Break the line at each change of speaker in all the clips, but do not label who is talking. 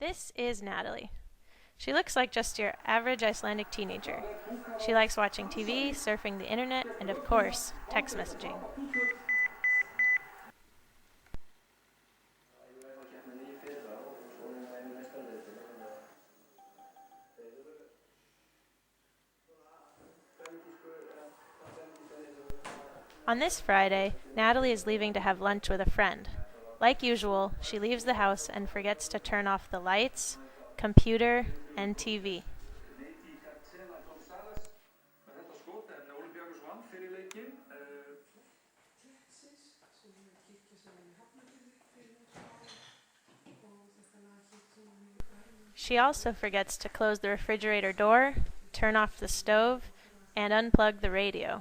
This is Natalie. She looks like just your average Icelandic teenager. She likes watching TV, surfing the internet, and of course, text messaging. On this Friday, Natalie is leaving to have lunch with a friend. Like usual, she leaves the house and forgets to turn off the lights, computer, and TV. She also forgets to close the refrigerator door, turn off the stove, and unplug the radio.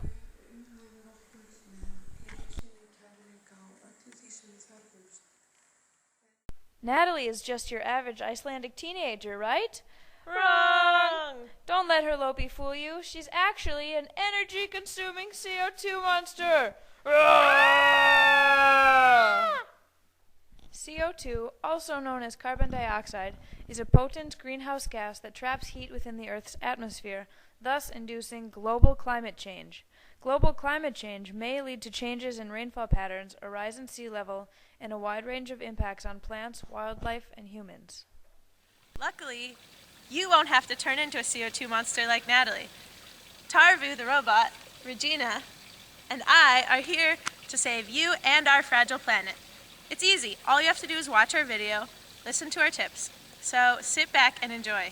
Natalie is just your average Icelandic teenager, right?
Wrong!
Don't let her Lopi fool you. She's actually an energy-consuming CO2 monster. CO2, also known as carbon dioxide, is a potent greenhouse gas that traps heat within the Earth's atmosphere, thus inducing global climate change. Global climate change may lead to changes in rainfall patterns, a rise in sea level, and a wide range of impacts on plants, wildlife, and humans.
Luckily, you won't have to turn into a CO2 monster like Natalie. Tarvu, the robot, Regina, and I are here to save you and our fragile planet. It's easy. All you have to do is watch our video, listen to our tips. So sit back and enjoy.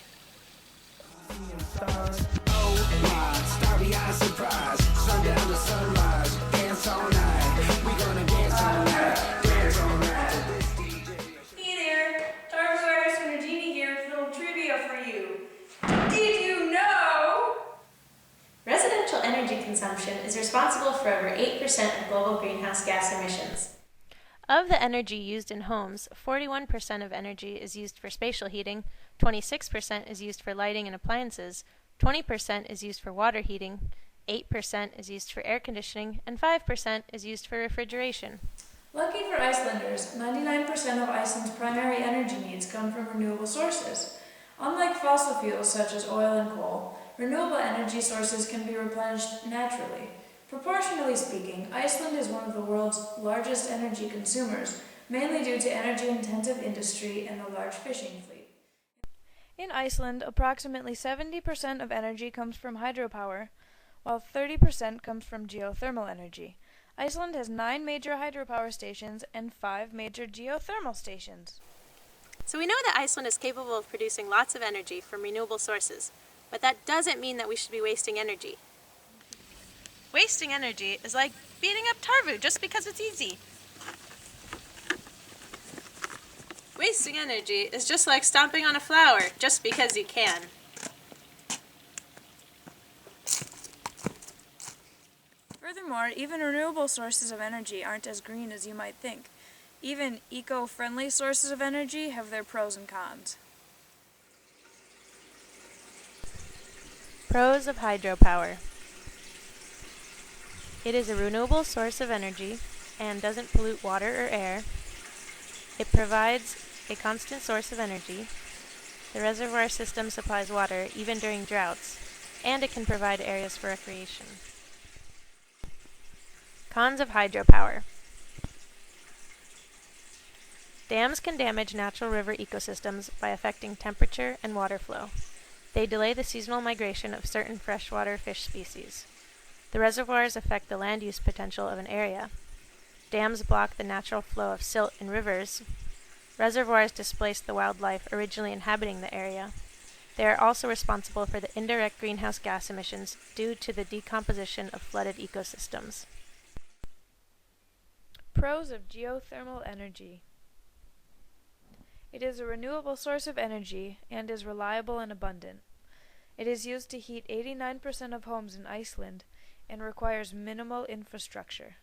Hey there, Tarvis and Regina here with a little trivia for you. Did you know? Residential energy consumption is responsible for over 8% of global greenhouse gas emissions.
Of the energy used in homes, 41% of energy is used for spatial heating, 26% is used for lighting and appliances, 20% is used for water heating, 8% is used for air conditioning, and 5% is used for refrigeration.
Lucky for Icelanders, 99% of Iceland's primary energy needs come from renewable sources. Unlike fossil fuels such as oil and coal, renewable energy sources can be replenished naturally. Proportionally speaking, Iceland is one of the world's largest energy consumers, mainly due to energy-intensive industry and the large fishing fleet. In Iceland, approximately 70% of energy comes from hydropower, while 30% comes from geothermal energy. Iceland has 9 major hydropower stations and 5 major geothermal stations.
So we know that Iceland is capable of producing lots of energy from renewable sources, but that doesn't mean that we should be wasting energy. Wasting energy is like beating up Tarvu just because it's easy. Wasting energy is just like stomping on a flower just because you can.
Furthermore, even renewable sources of energy aren't as green as you might think. Even eco-friendly sources of energy have their pros and cons.
Pros of hydropower. It is a renewable source of energy and doesn't pollute water or air. It provides a constant source of energy. The reservoir system supplies water even during droughts, and it can provide areas for recreation. Cons of hydropower. Dams can damage natural river ecosystems by affecting temperature and water flow. They delay the seasonal migration of certain freshwater fish species. The reservoirs affect the land use potential of an area. Dams block the natural flow of silt in rivers. Reservoirs displace the wildlife originally inhabiting the area. They are also responsible for the indirect greenhouse gas emissions due to the decomposition of flooded ecosystems.
Pros of geothermal energy. It is a renewable source of energy and is reliable and abundant. It is used to heat 89% of homes in Iceland and requires minimal infrastructure.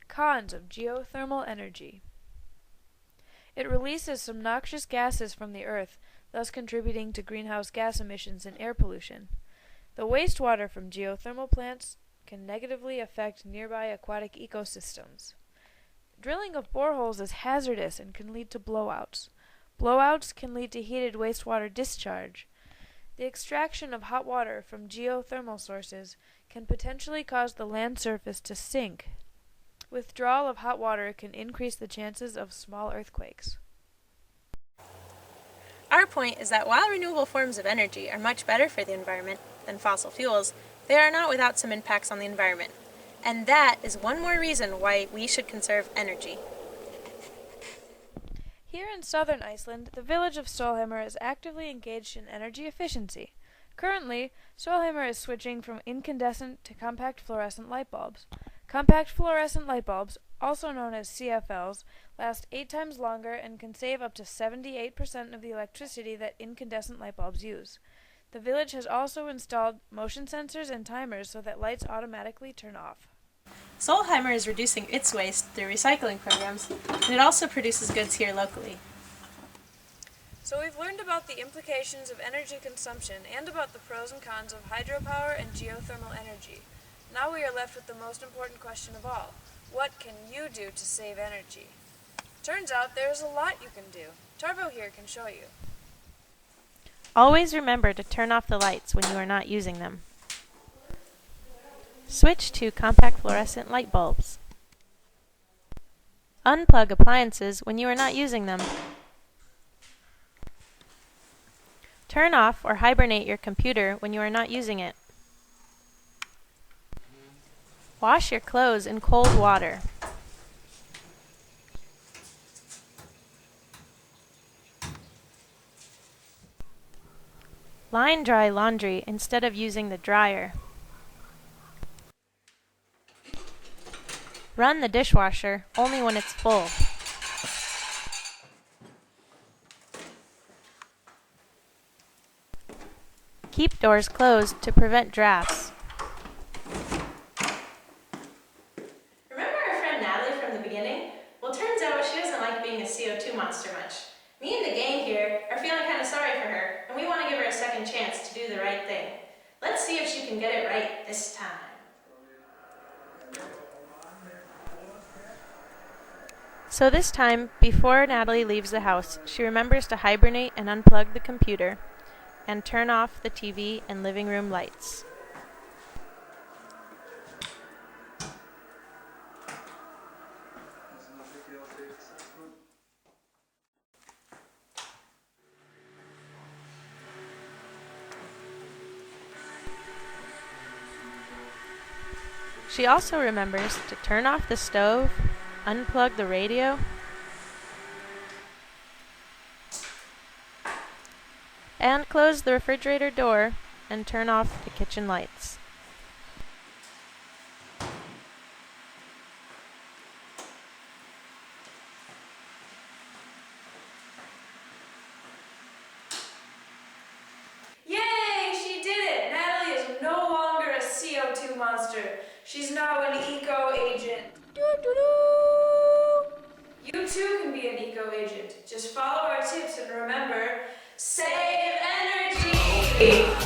Cons of geothermal energy. It releases some noxious gases from the earth, thus contributing to greenhouse gas emissions and air pollution. The wastewater from geothermal plants can negatively affect nearby aquatic ecosystems.
Drilling of boreholes is hazardous and can lead to blowouts. Blowouts can lead to heated wastewater discharge. The extraction of hot water from geothermal sources can potentially cause the land surface to sink. Withdrawal of hot water can increase the chances of small earthquakes.
Our point is that while renewable forms of energy are much better for the environment than fossil fuels, they are not without some impacts on the environment. And that is one more reason why we should conserve energy.
Here in southern Iceland, the village of Stolhammer is actively engaged in energy efficiency. Currently, Stolhammer is switching from incandescent to compact fluorescent light bulbs. Compact fluorescent light bulbs, also known as CFLs, last 8 times longer and can save up to 78% of the electricity that incandescent light bulbs use. The village has also installed motion sensors and timers so that lights automatically turn off.
Solheimer is reducing its waste through recycling programs, and it also produces goods here locally.
So we've learned about the implications of energy consumption and about the pros and cons of hydropower and geothermal energy. Now we are left with the most important question of all. What can you do to save energy? Turns out there's a lot you can do. Tarbo here can show you.
Always remember to turn off the lights when you are not using them. Switch to compact fluorescent light bulbs. Unplug appliances when you are not using them. Turn off or hibernate your computer when you are not using it. Wash your clothes in cold water. Line dry laundry instead of using the dryer. Run the dishwasher only when it's full. Keep doors closed to prevent drafts.
Remember our friend Natalie from the beginning? Well, turns out she doesn't like being a CO2 monster much. Me and the gang here are feeling kind of sorry for her, and we want to give her a second chance to do the right thing. Let's see if she can get it right this time.
So this time, before Natalie leaves the house, she remembers to hibernate and unplug the computer and turn off the TV and living room lights. She also remembers to turn off the stove, unplug the radio, and close the refrigerator door and turn off the kitchen lights.
Yay! She did it! Natalie is no longer a CO2 monster. She's now an eco-agent. You too can be an eco-agent. Just follow our tips and remember, save energy!